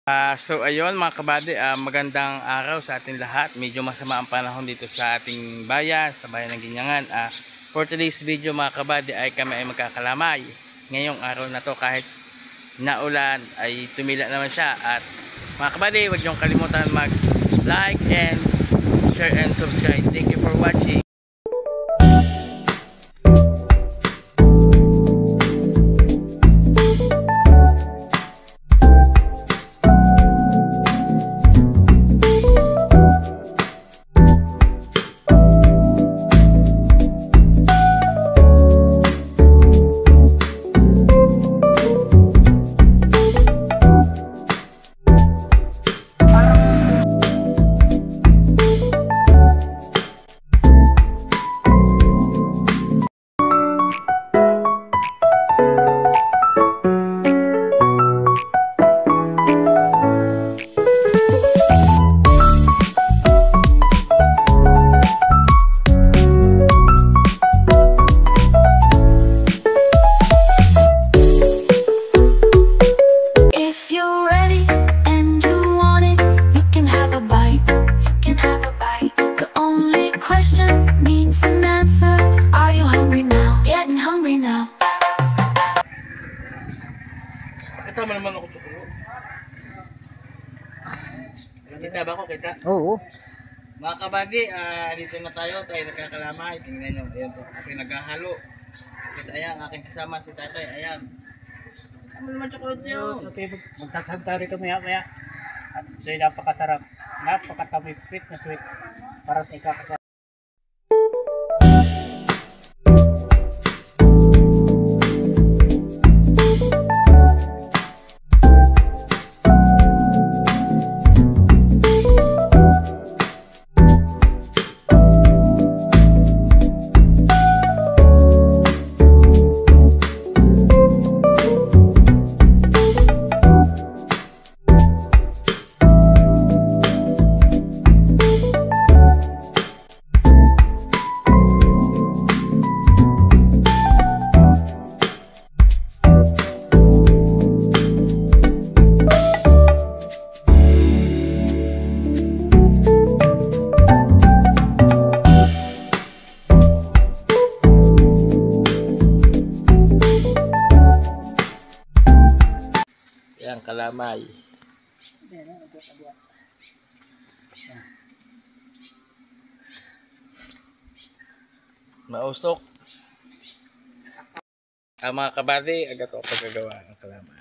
So ayun mga kabady, magandang araw sa ating lahat. Medyo masama ang panahon dito sa ating bayan, sa bayan ng Ginyangan. For today's video mga kabady ay kami ay magkakalamay. Ngayong araw na to kahit naulan ay tumila naman siya. At mga kabady, huwag niyong kalimutan mag like and share and subscribe. Thank you for watching. Tama naman ako tukuro. Kita ba ako? Kita? Oo. Mga kabady, dito na tayo nagkakalamay. Tingnan nyo, ayan po, aking naghahalo. Kita ayan, aking kasama si tatay, ayan. Ano naman chocolate yun? Okay, magsasahag tayo rito maya. At ito'y napakasarap. Napakatamis, sweet na sweet. Para sa ikakasarap. Yan, kalamay. Mausok. Mga kabady, agad ako pagkagawa ng kalamay.